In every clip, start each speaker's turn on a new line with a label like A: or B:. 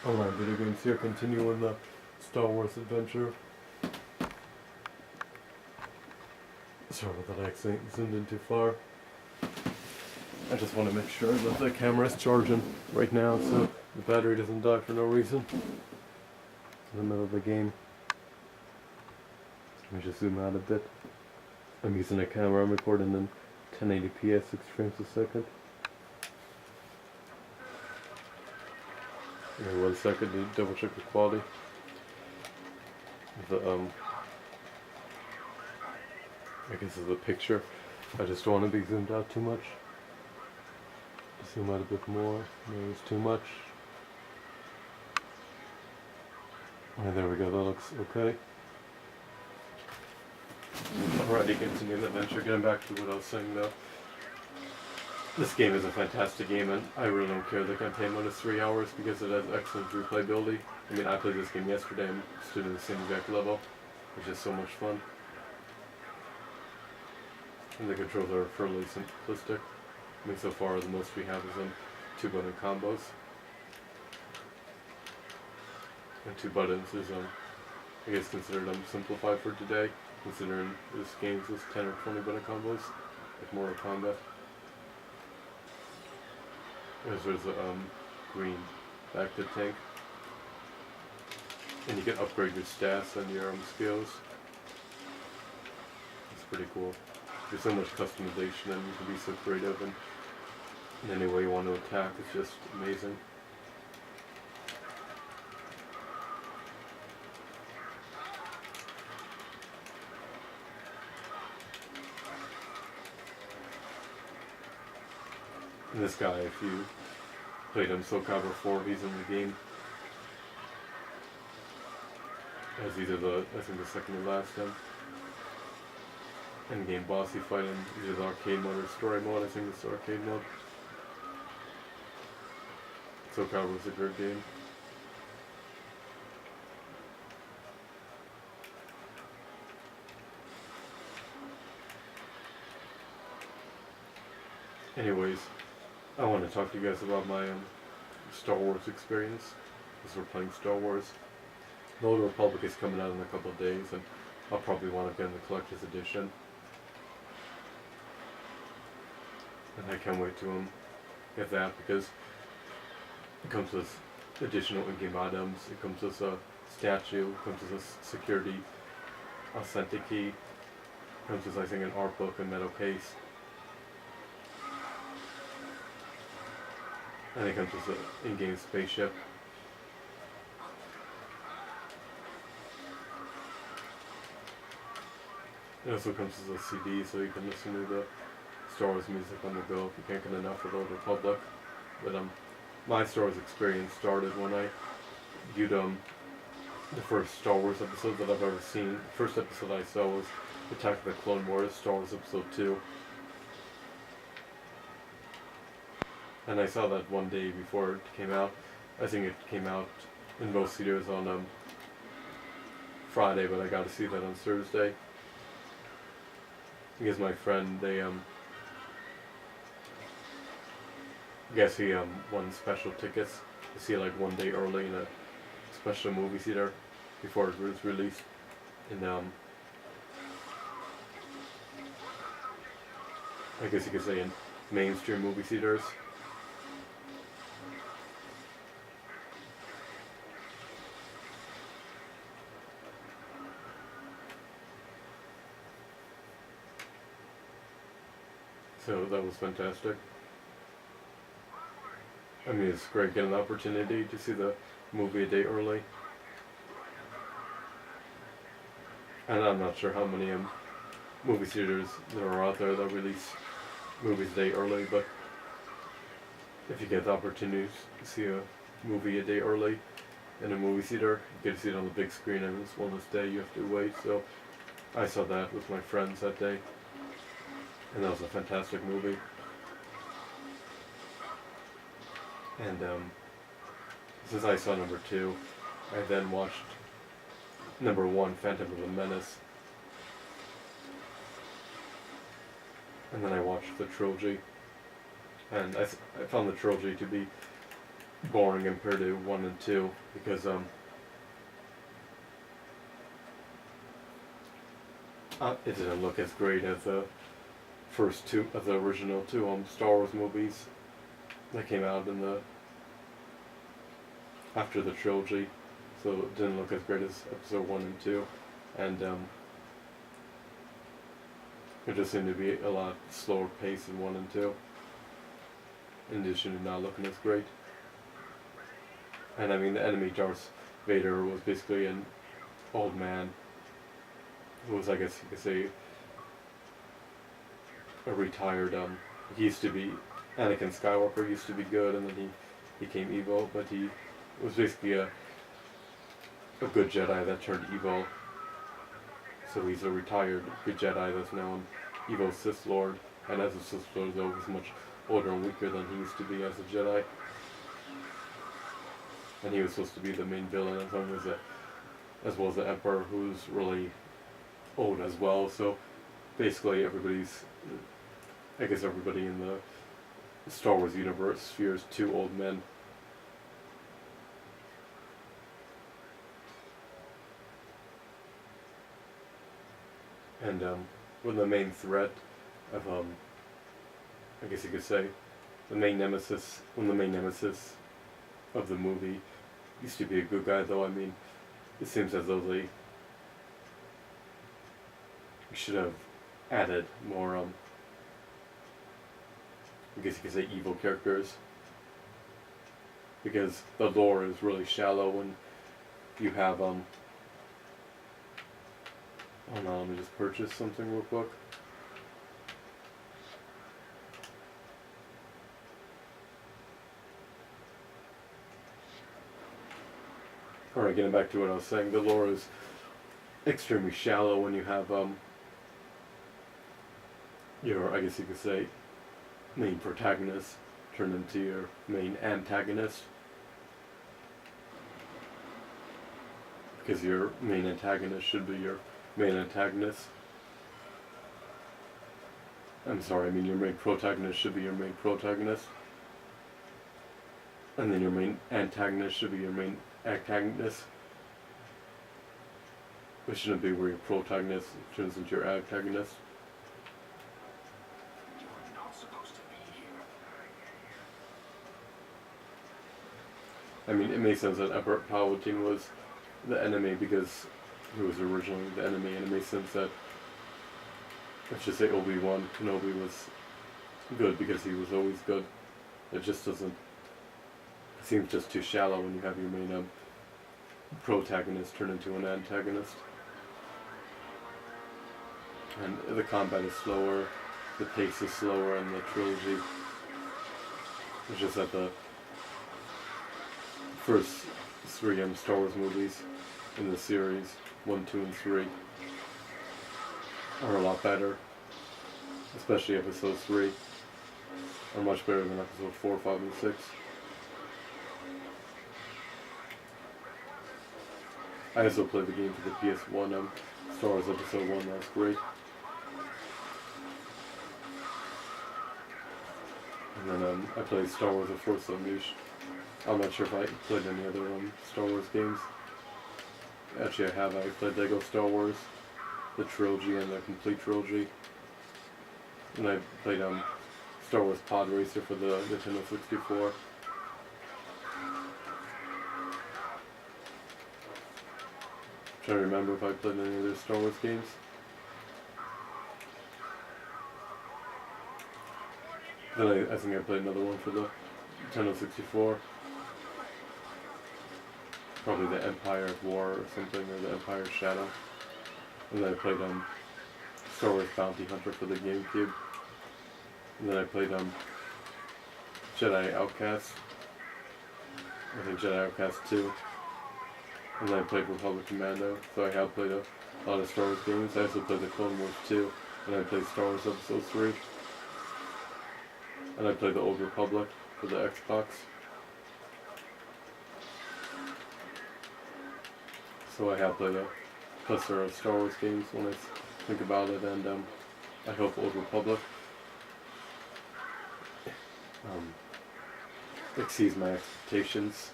A: Online video games here, continuing the Star Wars adventure. Sorry about that, I accidentally zoomed in too far. I just want to make sure that the camera is charging right now so the battery doesn't die for no reason in the middle of the game. Let me just zoom out a bit. I'm using a camera, I'm recording in 1080p at 6 frames a second. Give me 1 second to double check the quality. I guess it's a picture. I just don't want to be zoomed out too much. Zoom out a bit more. Maybe it's too much. Alright, there we go. That looks okay. Alrighty, continuing the adventure. Getting back to what I was saying though. This game is a fantastic game, and I really don't care the campaign mode is 3 hours because it has excellent replayability. I mean, I played this game yesterday and stood in the same exact level, which is so much fun. And the controls are fairly simplistic. I mean, so far the most we have is 2-button combos. And 2 buttons is, I guess, considered simplified for today, considering this game is 10 or 20-button combos, like Mortal Kombat. There's a green back-to tank, and you can upgrade your stats and your skills. It's pretty cool. There's so much customization, and you can be so creative and in any way you want to attack. It's just amazing. And this guy, if you played him Soul Calibur 4, he's in the game as either I think the second or last him. In-game boss you fight in either the arcade mode or story mode. I think it's the arcade mode. Soul Calibur was a great game. Anyways, I want to talk to you guys about my Star Wars experience, because we're playing Star Wars. The Old Republic is coming out in a couple of days, and I'll probably want to get in the collector's edition. And I can't wait to get that, because it comes with additional in-game items, it comes with a statue, it comes with a security authentic key, it comes with, I think, an art book and metal case. And it comes with an in-game spaceship. It also comes with a CD, so you can listen to the Star Wars music on the go if you can't get enough of the Old Republic. But my Star Wars experience started when I viewed the first Star Wars episode that I've ever seen. The first episode I saw was Attack of the Clone Wars, Star Wars Episode 2. And I saw that one day before it came out. I think it came out in most theaters on Friday, but I got to see that on Thursday. Because my friend, I guess he won special tickets to see it like one day early in a special movie theater before it was released in I guess you could say in mainstream movie theaters. So that was fantastic. I mean, it's great getting the opportunity to see the movie a day early. And I'm not sure how many movie theaters there are out there that release movies a day early, but if you get the opportunity to see a movie a day early in a movie theater, you get to see it on the big screen, and it's one less day you have to wait. So I saw that with my friends that day. And that was a fantastic movie. And since I saw number 2, I then watched number 1, Phantom of the Menace. And then I watched the trilogy. And I found the trilogy to be boring compared to 1 and 2 because it didn't look as great as the first two, as the original two Star Wars movies that came out in the after the trilogy, so it didn't look as great as episode 1 and 2, and it just seemed to be a lot slower pace in 1 and 2, in addition to not looking as great. And I mean, the enemy Darth Vader was basically an old man. It was, I guess you could say, a retired, he used to be, Anakin Skywalker used to be good, and then he became evil, but he was basically a good Jedi that turned evil. So he's a retired good Jedi that's now an evil Sith Lord, and as a Sith Lord though, he's much older and weaker than he used to be as a Jedi. And he was supposed to be the main villain as well as the Emperor, who's really old as well. So basically everybody in the Star Wars universe fears two old men. And when the main threat of, I guess you could say, the main nemesis of the movie used to be a good guy, though. I mean, it seems as though they should have added more, I guess you could say, evil characters, because the lore is really shallow when you have, oh no, let me just purchase something real quick. Alright, getting back to what I was saying, the lore is extremely shallow when you have, your, I guess you could say, main protagonist turn into your main antagonist. Because your main antagonist should be your main antagonist. I'm sorry, I mean your main protagonist should be your main protagonist. And then your main antagonist should be your main antagonist. It shouldn't be where your protagonist turns into your antagonist. I mean, it makes sense that Emperor Palpatine was the enemy because he was originally the enemy, and it makes sense that, let's just say, Obi-Wan Kenobi was good because he was always good. It just doesn't, it seems just too shallow when you have your main protagonist turn into an antagonist. And the combat is slower, the pace is slower in the trilogy. It's just that the first three Star Wars movies in the series, 1, 2, and 3, are a lot better. Especially episode 3 are much better than episode 4, 5, and 6. I also played the game for the PS1, Star Wars Episode 1, that's great. And then I played Star Wars The Force Unleashed. I'm not sure if I played any other Star Wars games. Actually, I have. I played Lego Star Wars, the trilogy and the complete trilogy. And I played Star Wars Pod Racer for the Nintendo 64. I'm trying to remember if I played any other Star Wars games. Then I think I played another one for the Nintendo 64. Probably the Empire of War or something, or the Empire of Shadow. And then I played Star Wars Bounty Hunter for the GameCube. And then I played Jedi Outcast. I think Jedi Outcast 2. And then I played Republic Commando. So I have played a lot of Star Wars games. I also played the Clone Wars 2. And I played Star Wars Episode 3. And I played the Old Republic for the Xbox. So I have played a plethora of Star Wars games when I think about it, and I hope Old Republic. exceeds my expectations.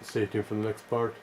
A: Stay tuned for the next part.